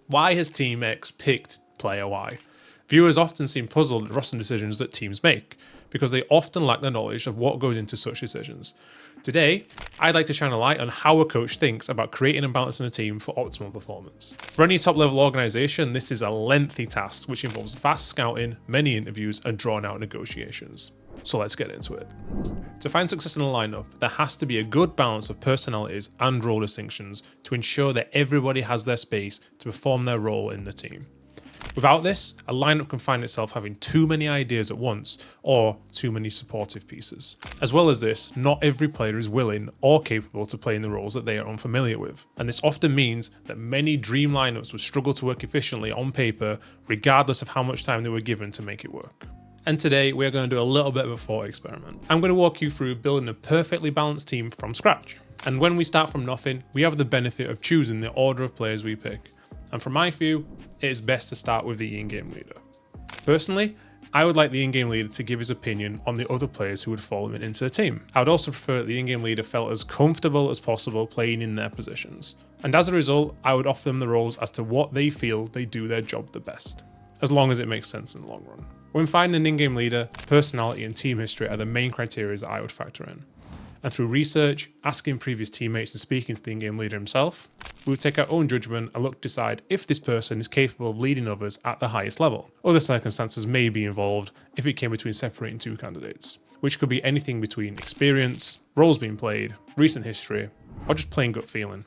Why has Team X picked player Y? Viewers often seem puzzled at roster decisions that teams make, because they often lack the knowledge of what goes into such decisions. Today, I'd like to shine a light on how a coach thinks about creating and balancing a team for optimal performance. For any top level organisation, this is a lengthy task which involves vast scouting, many interviews and drawn out negotiations. So let's get into it. To find success in a lineup, there has to be a good balance of personalities and role distinctions to ensure that everybody has their space to perform their role in the team. Without this, a lineup can find itself having too many ideas at once or too many supportive pieces. As well as this, not every player is willing or capable to play in the roles that they are unfamiliar with, and this often means that many dream lineups would struggle to work efficiently on paper regardless of how much time they were given to make it work. And today we're going to do a little bit of a thought experiment. I'm going to walk you through building a perfectly balanced team from scratch. And when we start from nothing, we have the benefit of choosing the order of players we pick. And from my view, it is best to start with the in-game leader. Personally, I would like the in-game leader to give his opinion on the other players who would follow him into the team. I would also prefer that the in-game leader felt as comfortable as possible playing in their positions. And as a result, I would offer them the roles as to what they feel they do their job the best, as long as it makes sense in the long run. When finding an in-game leader, personality and team history are the main criteria that I would factor in. And through research, asking previous teammates and speaking to the in-game leader himself, we would take our own judgment and look to decide if this person is capable of leading others at the highest level. Other circumstances may be involved if it came between separating two candidates, which could be anything between experience, roles being played, recent history, or just plain gut feeling.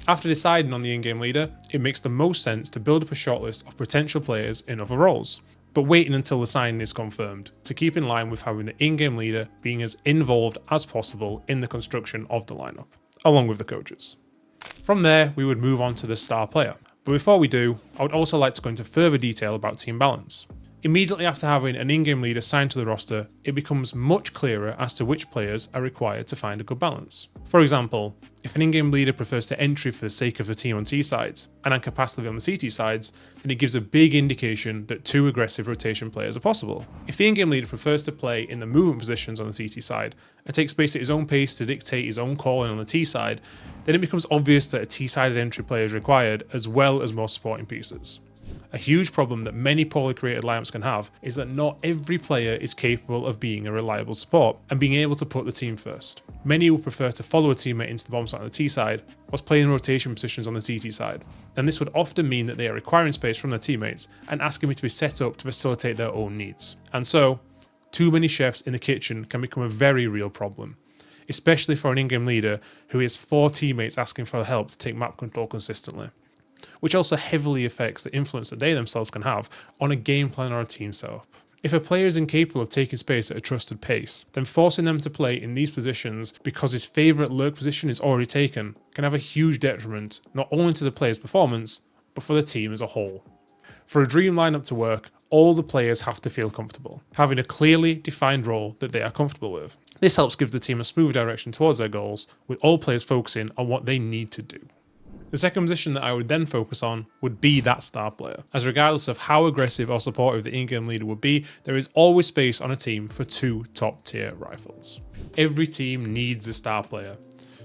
After deciding on the in-game leader, it makes the most sense to build up a shortlist of potential players in other roles, but waiting until the signing is confirmed to keep in line with having the in-game leader being as involved as possible in the construction of the lineup, along with the coaches. From there, we would move on to the star player. But before we do, I would also like to go into further detail about team balance. Immediately after having an in-game leader signed to the roster, it becomes much clearer as to which players are required to find a good balance. For example, if an in-game leader prefers to entry for the sake of the team on T sides and incapacity on the CT sides, then it gives a big indication that two aggressive rotation players are possible. If the in-game leader prefers to play in the movement positions on the CT side and takes space at his own pace to dictate his own calling on the T side, then it becomes obvious that a T-sided entry player is required as well as more supporting pieces. A huge problem that many poorly created lineups can have is that not every player is capable of being a reliable support and being able to put the team first. Many will prefer to follow a teammate into the bomb site on the T side whilst playing rotation positions on the CT side, and this would often mean that they are requiring space from their teammates and asking me to be set up to facilitate their own needs. And so, too many chefs in the kitchen can become a very real problem, especially for an in-game leader who has 4 teammates asking for help to take map control consistently, which also heavily affects the influence that they themselves can have on a game plan or a team setup. If a player is incapable of taking space at a trusted pace, then forcing them to play in these positions because his favourite lurk position is already taken can have a huge detriment not only to the player's performance, but for the team as a whole. For a dream lineup to work, all the players have to feel comfortable, having a clearly defined role that they are comfortable with. This helps give the team a smooth direction towards their goals, with all players focusing on what they need to do. The second position that I would then focus on would be that star player, as regardless of how aggressive or supportive the in-game leader would be, there is always space on a team for 2 top-tier rifles. Every team needs a star player,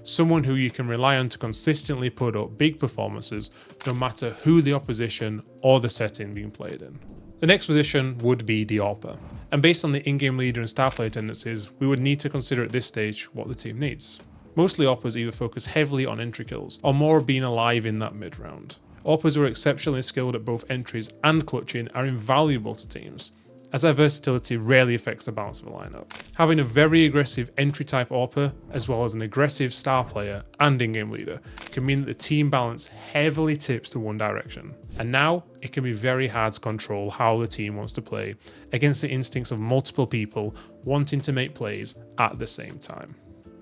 someone who you can rely on to consistently put up big performances no matter who the opposition or the setting being played in. The next position would be the AWPer, and based on the in-game leader and star player tendencies, we would need to consider at this stage what the team needs. Mostly AWPers either focus heavily on entry kills, or more being alive in that mid-round. AWPers who are exceptionally skilled at both entries and clutching are invaluable to teams, as their versatility rarely affects the balance of a lineup. Having a very aggressive entry type AWPer, as well as an aggressive star player and in-game leader, can mean that the team balance heavily tips to one direction. And now, it can be very hard to control how the team wants to play against the instincts of multiple people wanting to make plays at the same time.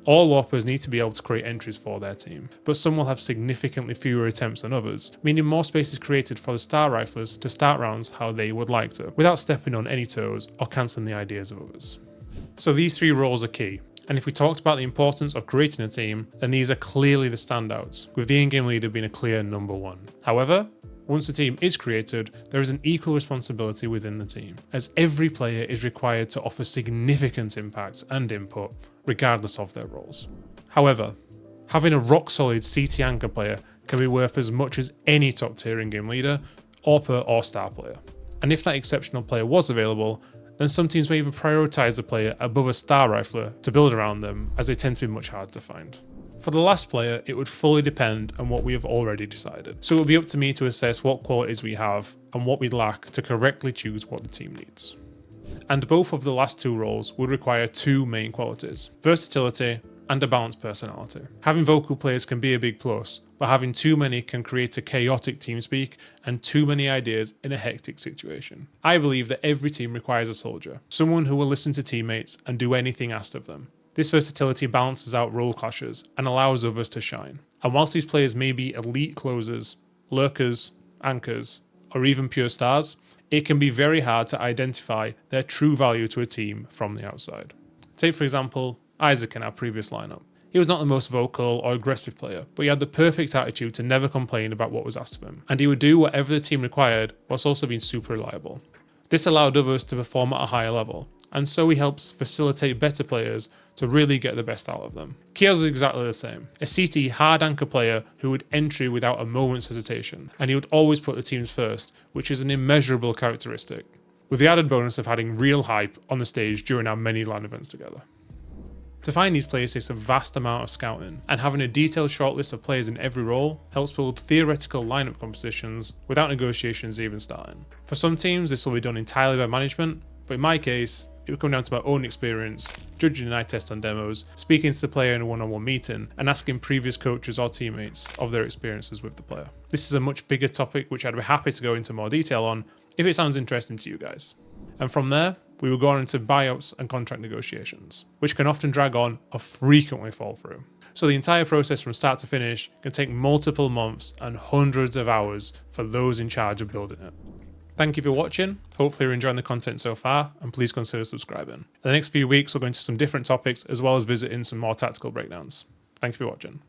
All AWPers need to be able to create entries for their team, but some will have significantly fewer attempts than others, meaning more space is created for the star riflers to start rounds how they would like to, without stepping on any toes or cancelling the ideas of others. So these 3 roles are key, and if we talked about the importance of creating a team, then these are clearly the standouts, with the in-game leader being a clear number 1. However, once the team is created, there is an equal responsibility within the team, as every player is required to offer significant impact and input, regardless of their roles. However, having a rock-solid CT anchor player can be worth as much as any top tier in-game leader, AWPer or star player. And if that exceptional player was available, then some teams may even prioritise the player above a star rifler to build around them, as they tend to be much harder to find. For the last player, it would fully depend on what we have already decided. So it would be up to me to assess what qualities we have and what we lack to correctly choose what the team needs. And both of the last two roles would require two main qualities: versatility and a balanced personality. Having vocal players can be a big plus, but having too many can create a chaotic team speak and too many ideas in a hectic situation. I believe that every team requires a soldier, someone who will listen to teammates and do anything asked of them. This versatility balances out role clashes and allows others to shine. And whilst these players may be elite closers, lurkers, anchors, or even pure stars, it can be very hard to identify their true value to a team from the outside. Take for example, Isaac in our previous lineup. He was not the most vocal or aggressive player, but he had the perfect attitude to never complain about what was asked of him, and he would do whatever the team required whilst also being super reliable. This allowed others to perform at a higher level, and so he helps facilitate better players to really get the best out of them. Kiels is exactly the same, a CT hard anchor player who would entry without a moment's hesitation, and he would always put the teams first, which is an immeasurable characteristic, with the added bonus of having real hype on the stage during our many LAN events together. To find these players takes a vast amount of scouting, and having a detailed shortlist of players in every role helps build theoretical lineup compositions without negotiations even starting. For some teams this will be done entirely by management, but in my case it would come down to my own experience, judging an eye test on demos, speaking to the player in a one-on-one meeting, and asking previous coaches or teammates of their experiences with the player. This is a much bigger topic which I'd be happy to go into more detail on if it sounds interesting to you guys. And from there, we will go on into buyouts and contract negotiations, which can often drag on or frequently fall through. So the entire process from start to finish can take multiple months and hundreds of hours for those in charge of building it. Thank you for watching, hopefully you're enjoying the content so far, and please consider subscribing. In the next few weeks we'll go into some different topics as well as visiting some more tactical breakdowns. Thank you for watching.